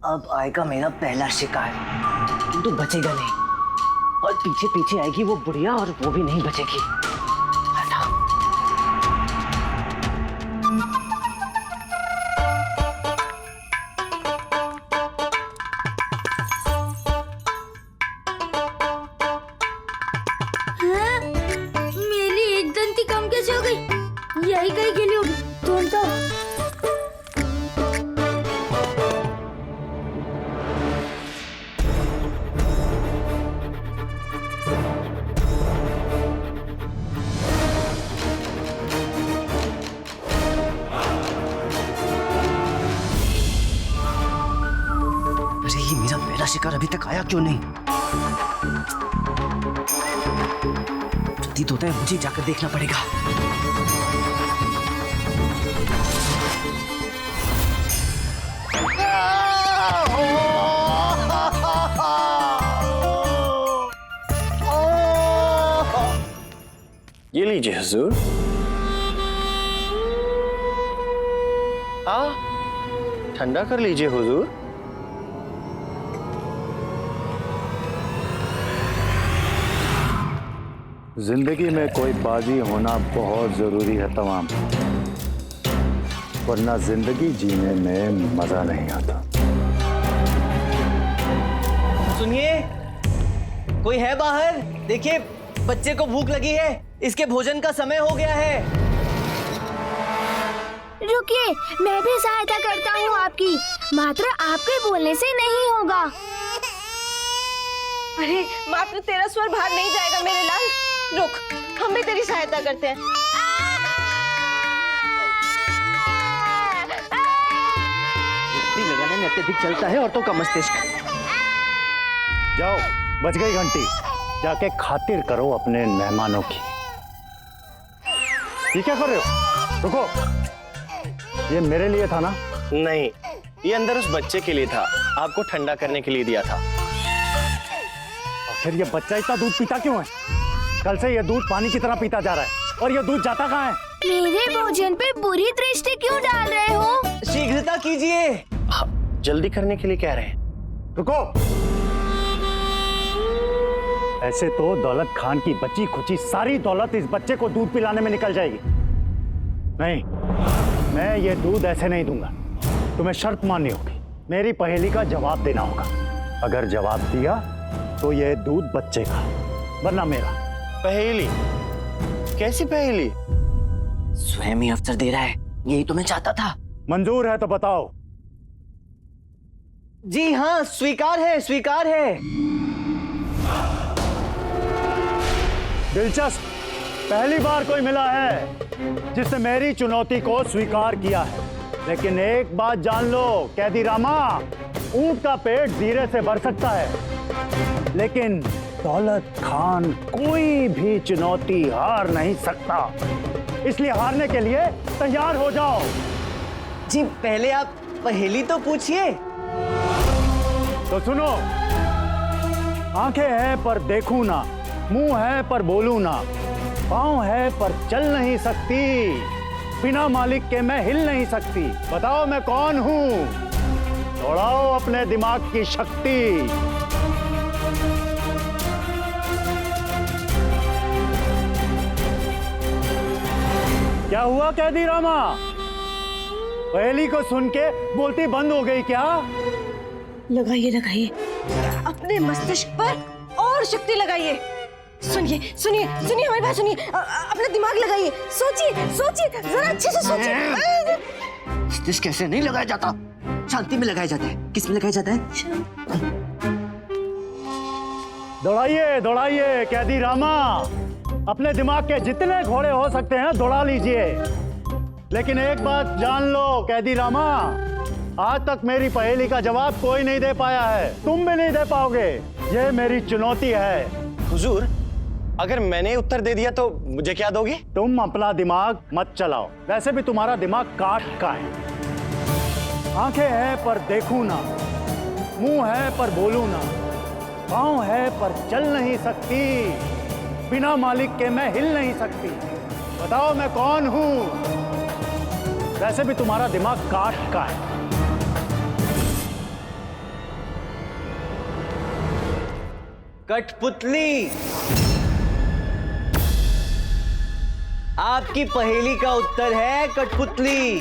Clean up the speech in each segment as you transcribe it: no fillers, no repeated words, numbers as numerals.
अब आएगा मेरा पहला शिकार, किंतु बचेगा नहीं। और पीछे पीछे आएगी वो बुढ़िया, और वो भी नहीं बचेगी। हटाओ। हाँ? मेरी एक दंती कम कैसे हो गई? यही कहीं गेली होगी। ढूंढता हूँ। अरे ये मेरा पहला शिकार अभी तक आया क्यों नहीं? प्रतीत होता है मुझे जाकर देखना पड़ेगा। ये लीजिए हुजूर। ठंडा कर लीजिए हुजूर। जिंदगी में कोई बाजी होना बहुत जरूरी है तमाम, वरना जिंदगी जीने में मजा नहीं आता। सुनिए, कोई है बाहर? देखिए, बच्चे को भूख लगी है, इसके भोजन का समय हो गया है। रुकिए, मैं भी सहायता करता हूँ आपकी। मात्र आपके बोलने से नहीं होगा। अरे मात्र तेरा स्वर बाहर नहीं जाएगा मेरे लाल। रुक, हम भी तेरी सहायता करते हैं। युक्ति लगाने में अत्यधिक चलता है औरतों का मस्तिष्क। जाओ, बज गई घंटी, जाके खातिर करो अपने मेहमानों की। ये क्या कर रहे हो? रुको, ये मेरे लिए था ना? नहीं, ये अंदर उस बच्चे के लिए था, आपको ठंडा करने के लिए दिया था। आखिर ये बच्चा इतना दूध पीता क्यों है? कल से ये दूध पानी की तरह पीता जा रहा है, और ये दूध जाता कहाँ है? मेरे भोजन पे बुरी दृष्टि क्यों डाल रहे हो? शीघ्रता कीजिए। जल्दी करने के लिए कह रहे हैं। रुको, ऐसे तो दौलत खान की बची खुची सारी दौलत इस बच्चे को दूध पिलाने में निकल जाएगी। नहीं, मैं ये दूध ऐसे नहीं दूंगा। तुम्हें शर्त माननी होगी, मेरी पहेली का जवाब देना होगा। अगर जवाब दिया तो ये दूध बच्चे का, वरना मेरा। पहेली? कैसी पहेली? स्वयं ही अवसर दे रहा है, यही तो मैं चाहता था। मंजूर है तो बताओ। जी हाँ, स्वीकार है, स्वीकार है। दिलचस्प, पहली बार कोई मिला है जिसने मेरी चुनौती को स्वीकार किया है। लेकिन एक बात जान लो कैदी रामा, ऊंट का पेट धीरे से भर सकता है, लेकिन दौलत खान कोई भी चुनौती हार नहीं सकता। इसलिए हारने के लिए तैयार हो जाओ। जी पहले आप पहेली तो पूछिए। तो सुनो, आंखें हैं पर देखूं ना, मुंह है पर बोलूं ना, पाँव है पर चल नहीं सकती, बिना मालिक के मैं हिल नहीं सकती। बताओ मैं कौन हूं? दौड़ाओ अपने दिमाग की शक्ति। क्या हुआ कैदी रामा? पहेली को सुन के बोलती बंद हो गई क्या? लगाइए लगाइए, अपने मस्तिष्क पर और शक्ति लगाइए। सुनिए सुनिए सुनिए, हमारी बात सुनिए, अपना दिमाग लगाइए, सोचिए सोचिए, जरा अच्छे से सोचिए। मस्तिष्क कैसे नहीं लगाया जाता, शांति में लगाया जाता है। किस में लगाया जाता है? दौड़ाइए दौड़ाइए कैदी रामा, अपने दिमाग के जितने घोड़े हो सकते हैं दौड़ा लीजिए। लेकिन एक बात जान लो कैदी रामा, आज तक मेरी पहेली का जवाब कोई नहीं दे पाया है, तुम भी नहीं दे पाओगे। ये मेरी चुनौती है। हुजूर, अगर मैंने उत्तर दे दिया तो मुझे क्या दोगे? तुम अपना दिमाग मत चलाओ, वैसे भी तुम्हारा दिमाग काठ का है। आंखें हैं पर देखूं ना, मुंह है पर बोलूं ना, पाँव है पर चल नहीं सकती, बिना मालिक के मैं हिल नहीं सकती। बताओ मैं कौन हूं? वैसे भी तुम्हारा दिमाग काठ का है। कठपुतली, आपकी पहेली का उत्तर है कठपुतली।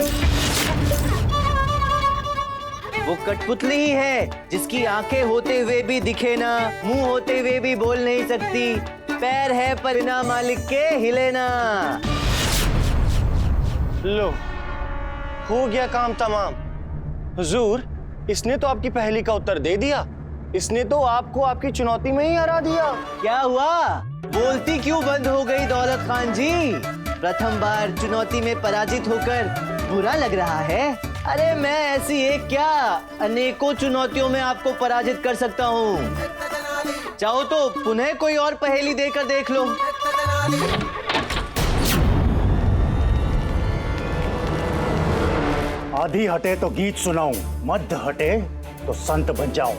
वो कठपुतली ही है जिसकी आंखें होते हुए भी दिखे ना, मुंह होते हुए भी बोल नहीं सकती, पैर है पर बिना मालिक के हिले ना। लो, हो गया काम तमाम। हुजूर, इसने तो आपकी पहेली का उत्तर दे दिया। इसने तो आपको आपकी चुनौती में ही हरा दिया। क्या हुआ? बोलती क्यों बंद हो गई दौलत खान जी? प्रथम बार चुनौती में पराजित होकर बुरा लग रहा है? अरे मैं ऐसी एक क्या, अनेकों चुनौतियों में आपको पराजित कर सकता हूँ। चाहो तो पुनः कोई और पहेली देकर देख लो। आधी हटे तो गीत सुनाऊं, मध्य हटे तो संत बन जाऊं,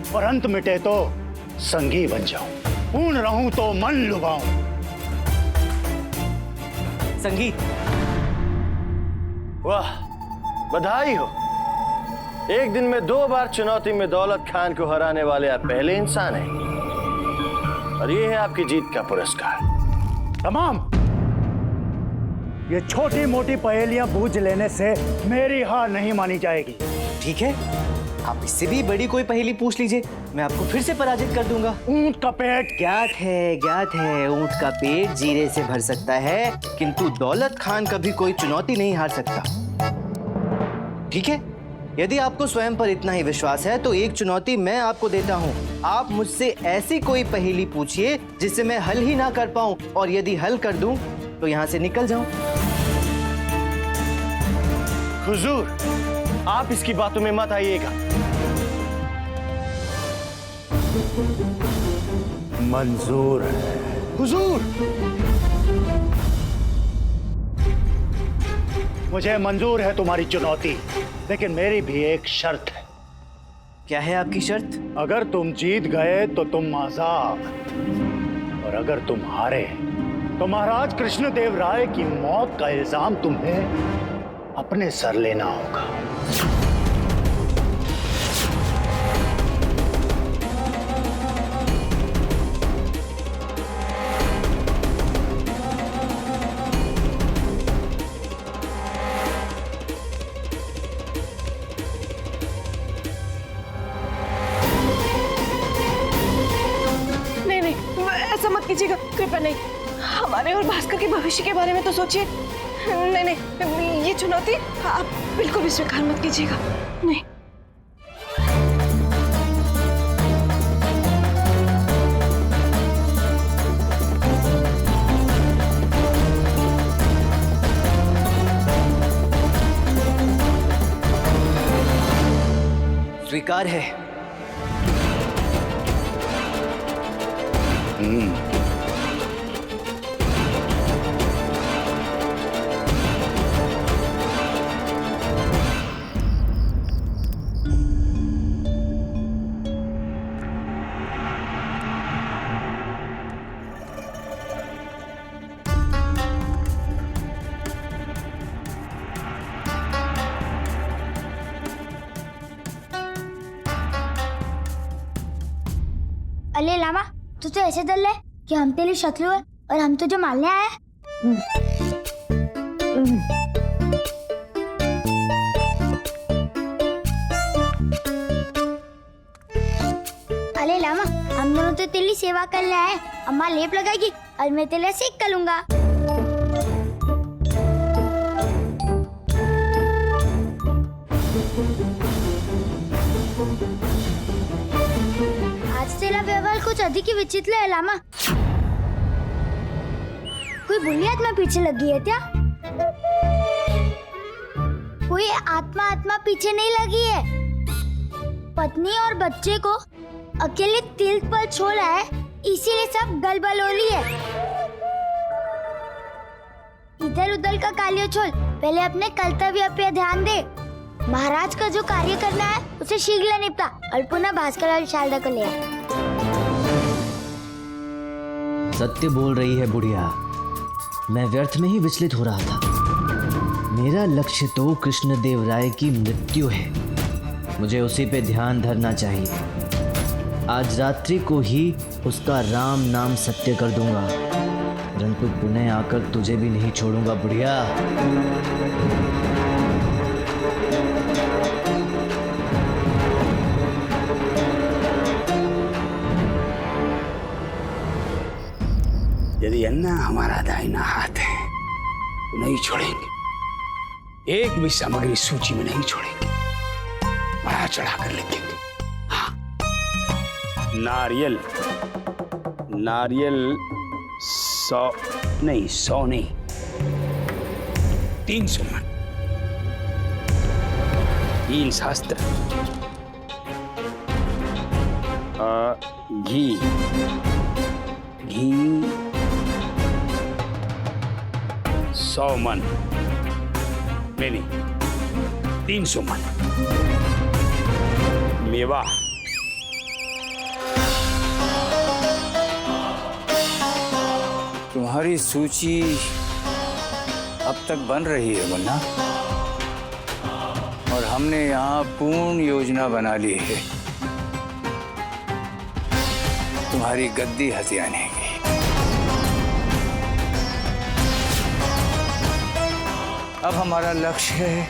और अंत मिटे तो संगी बन जाऊं, पूर्ण रहूं तो मन लुभाऊं। संगीत। वाह, बधाई हो। एक दिन में 2 बार चुनौती में दौलत खान को हराने वाले आप पहले इंसान हैं। और ये है आपकी जीत का पुरस्कार। तमाम। ये छोटी मोटी पहेलियां बूझ लेने से मेरी हार नहीं मानी जाएगी। ठीक है, आप इससे भी बड़ी कोई पहेली पूछ लीजिए, मैं आपको फिर से पराजित कर दूंगा। ऊंट का पेट। ज्ञात है ऊंट का पेट जीरे से भर सकता है, किंतु दौलत खान कभी कोई चुनौती नहीं हार सकता। ठीक है, यदि आपको स्वयं पर इतना ही विश्वास है तो एक चुनौती मैं आपको देता हूँ। आप मुझसे ऐसी कोई पहेली पूछिए जिसे मैं हल ही ना कर पाऊं, और यदि हल कर दूं तो यहाँ से निकल जाऊं। हुजूर, आप इसकी बातों में मत आइएगा। मंजूर है। हुजूर, मुझे मंजूर है तुम्हारी चुनौती, लेकिन मेरी भी एक शर्त है। क्या है आपकी शर्त? अगर तुम जीत गए तो तुम आजाद, और अगर तुम हारे तो महाराज कृष्णदेव राय की मौत का इल्जाम तुम्हें अपने सर लेना होगा। नहीं, ऐसा मत कीजिएगा, कृपया नहीं। हमारे और भास्कर के भविष्य के बारे में तो सोचिए। नहीं, ये चुनौती आप बिल्कुल भी स्वीकार मत कीजिएगा। नहीं। स्वीकार है। अले लामा, तू तो ऐसे डर ले कि हम तेरे शत्रु है और हम तुझे मारने आए हैं। अले लामा, हम दोनों तो तेरी सेवा करने आए हैं। अम्मा लेप लगाएगी और मैं तेरे सेक कर लूंगा। आज तेरा व्यवहार कुछ अधिक ही विचित्र है लामा। कोई बुरी आत्मा पीछे लगी है क्या? कोई आत्मा पीछे नहीं लगी है। पत्नी और बच्चे को अकेले तीर्थ पर छोड़ा है, इसीलिए सब गलबलोली है। इधर उधर का कार्य छोड़, पहले अपने कर्तव्य पे ध्यान दे। महाराज का जो कार्य करना है उसे शीघ्र निपटा और पुनः भास्कर और शारदा को ले आ। सत्य बोल रही है बुढ़िया, मैं व्यर्थ में ही विचलित हो रहा था। मेरा लक्ष्य तो कृष्णदेव राय की मृत्यु है, मुझे उसी पे ध्यान धरना चाहिए। आज रात्रि को ही उसका राम नाम सत्य कर दूंगा, परंतु पुनः आकर तुझे भी नहीं छोड़ूंगा बुढ़िया। यदि अन्ना हमारा दाहिना हाथ है तो नहीं छोड़ेंगे, एक भी सामग्री सूची में नहीं छोड़ेंगे, बढ़ा चढ़ाकर लिखेंगे। हाँ, नारियल 100 नहीं 300 मन, 3 शास्त्र, घी 100 मन, नहीं 300 मन, मेवा 1 तुम्हारी सूची अब तक बन रही है मुन्ना, और हमने यहाँ पूर्ण योजना बना ली है तुम्हारी गद्दी हथियाने की। अब हमारा लक्ष्य है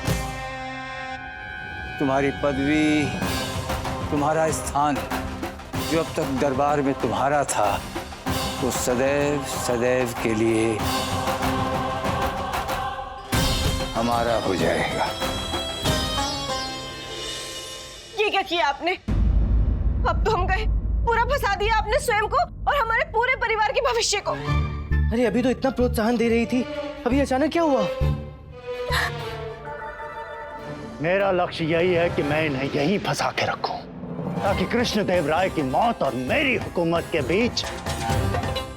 तुम्हारी पदवी, तुम्हारा स्थान जो अब तक दरबार में तुम्हारा था, वो सदैव सदैव के लिए हमारा हो जाएगा। ये क्या किया आपने? अब तो हम गए, पूरा फंसा दिया आपने स्वयं को और हमारे पूरे परिवार के भविष्य को। अरे अभी तो इतना प्रोत्साहन दे रही थी, अभी अचानक क्या हुआ? मेरा लक्ष्य यही है कि मैं इन्हें यहीं फंसा के रखूं, ताकि कृष्णदेव राय की मौत और मेरी हुकूमत के बीच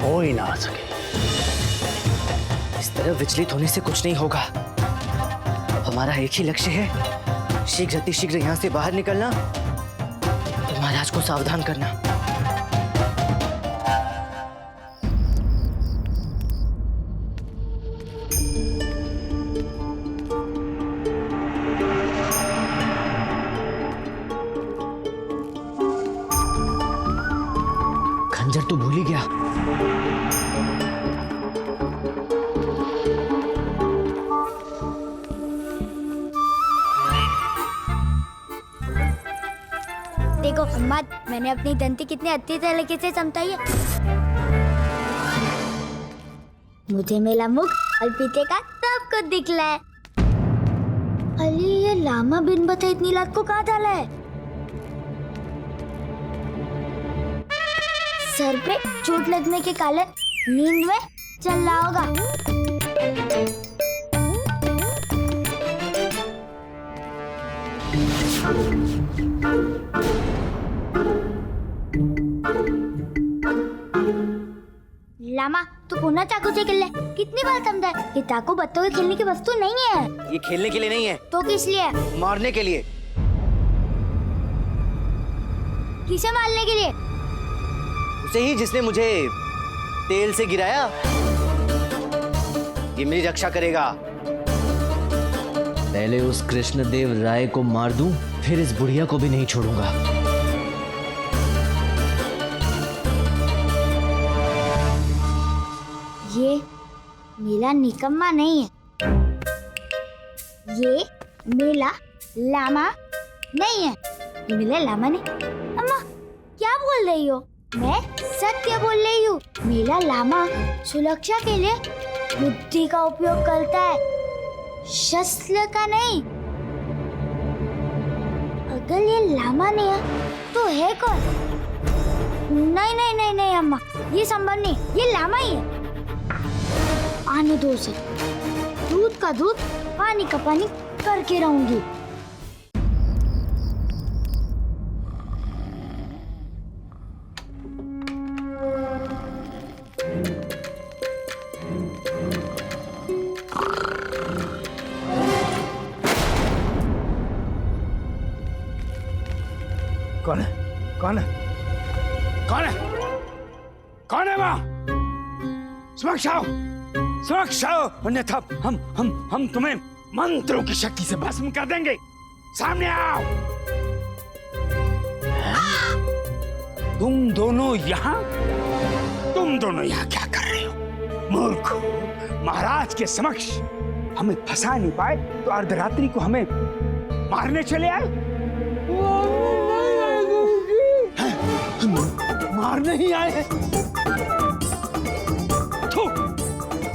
कोई ना आ सके। इस तरह विचलित होने से कुछ नहीं होगा। हमारा एक ही लक्ष्य है, शीघ्र अतिशीघ्र यहाँ से बाहर निकलना और महाराज को सावधान करना। खंजर तो भूल ही गया। देखो अम्मा, मैंने अपनी दंती कितने अच्छी तरीके से समझाई है। मुझे मेरा मुख और पीछे का सब कुछ दिखला है। अली, ये लामा बिन बताए इतनी रात को कहाँ डाला है? सर पे चोट लगने के कारण नींद में चल रहा होगा। लामा, तू पुनः चाकू से खेल ले। कितनी बार समझा है, ये चाकू बच्चों के खेलने की वस्तु नहीं है। ये खेलने के लिए नहीं है। तो किस लिए? मारने के लिए। किसे मारने के लिए? उसे ही जिसने मुझे तेल से गिराया। ये मेरी रक्षा करेगा। पहले उस कृष्णदेव राय को मार दूं, फिर इस बुढ़िया को भी नहीं छोड़ूंगा। ये मेला निकम्मा नहीं है, ये मेला लामा नहीं है, ये मेला लामा नहीं। अम्मा, क्या बोल रही हो? मैं सत्य बोल रही हूँ। मेला लामा सुरक्षा के लिए बुद्धि का उपयोग करता है, शस्त्र का नहीं। अगर ये लामा नहीं है तो है कौन? नहीं नहीं नहीं नहीं अम्मा, ये संभव नहीं, ये लामा ही है। आने दो उसे, दूध का दूध पानी का पानी करके रहूंगी। कौन है? कौन है? कौन है? कौन है वहां? समक्ष आओ, समक्ष आओ, अन्यथा हम तुम्हें मंत्रों की शक्ति से भस्म कर देंगे। सामने आओ। तुम दोनों यहाँ क्या कर रहे हो? मूर्ख, महाराज के समक्ष हमें फंसा नहीं पाए तो अर्धरात्रि को हमें मारने चले आए? मारने ही आए हैं?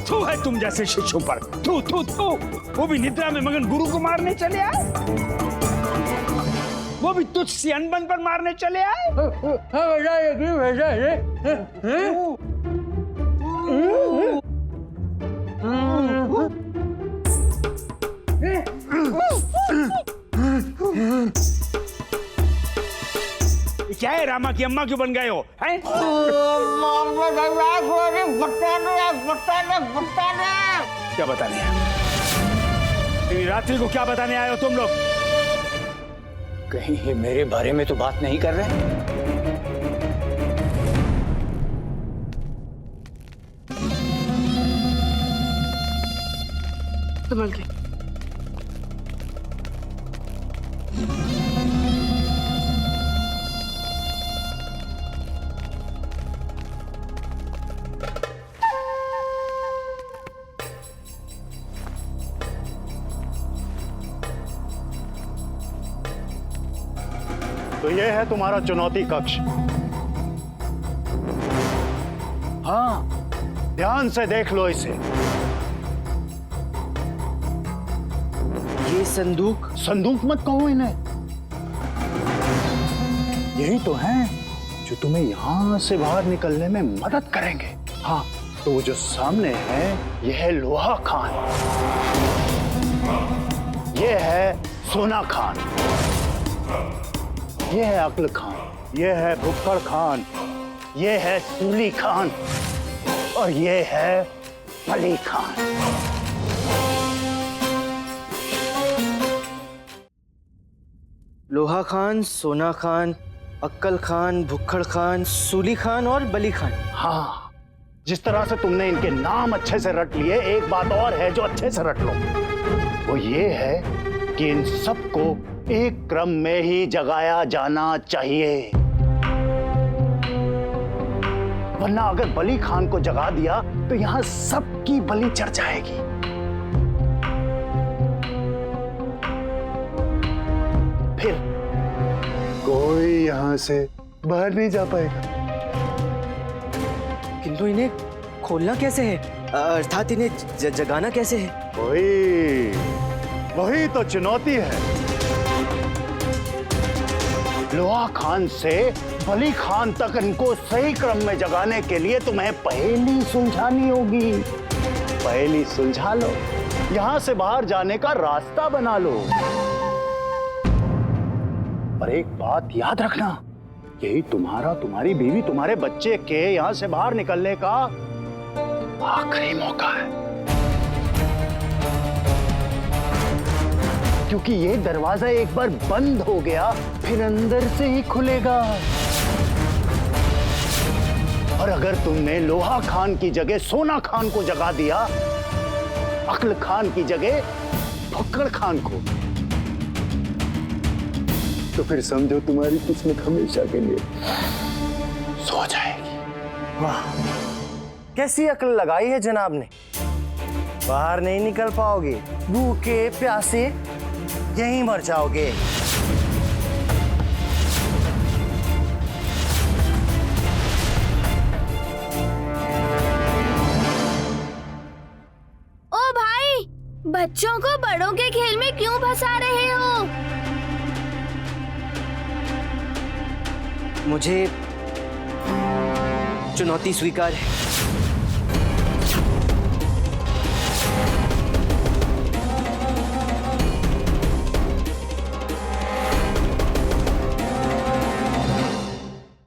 थू है तुम जैसे शिष्यों पर, थू थू थू। वो भी निद्रा में मगन गुरु को मारने चले आए, वो भी तुझ सी अनबन पर मारने चले आए। क्या है, रामा की अम्मा क्यों बन गए हो? हैं? क्या बताने आए? रात्रि को क्या बताने आए हो तुम लोग? कहीं ये मेरे बारे में तो बात नहीं कर रहे? संभल के। तो ये है तुम्हारा चुनौती कक्ष। हाँ, ध्यान से देख लो इसे। ये संदूक? संदूक मत कहो इन्हें, यही तो हैं जो तुम्हें यहां से बाहर निकलने में मदद करेंगे। हाँ, तो वो जो सामने है यह है लोहा खान, ये है सोना खान, ये है अक्ल खान, ये है भुक्कड़ खान, ये है सूली खान और ये है बली खान। लोहा खान, सोना खान, अक्कल खान, भुक्कड़ खान, सूली खान और बली खान। हाँ, जिस तरह से तुमने इनके नाम अच्छे से रट लिए, एक बात और है जो अच्छे से रट लो, वो ये है कि इन सबको एक क्रम में ही जगाया जाना चाहिए, वरना अगर बली खान को जगा दिया तो यहां सबकी बलि चढ़ जाएगी। फिर कोई यहां से बाहर नहीं जा पाएगा। किंतु इन्हें खोलना कैसे है, अर्थात इन्हें जगाना कैसे है? वही तो चुनौती है। लोहा खान से बली खान तक इनको सही क्रम में जगाने के लिए तुम्हें पहेली सुलझानी होगी। पहेली सुलझा लो, यहां से बाहर जाने का रास्ता बना लो। पर एक बात याद रखना, यही तुम्हारा, तुम्हारी बीवी, तुम्हारे बच्चे के यहां से बाहर निकलने का आखिरी मौका है, क्योंकि ये दरवाजा एक बार बंद हो गया फिर अंदर से ही खुलेगा। और अगर तुमने लोहा खान की जगह सोना खान को जगा दिया, अक्ल खान की जगह भुक्कड़ खान को, तो फिर समझो तुम्हारी किस्मत हमेशा के लिए सो जाएगी। वाह, कैसी अक्ल लगाई है जनाब ने। बाहर नहीं निकल पाओगे, भूखे प्यासे यहीं मर जाओगे। ओ भाई, बच्चों को बड़ों के खेल में क्यों फंसा रहे हो? मुझे चुनौती स्वीकार है।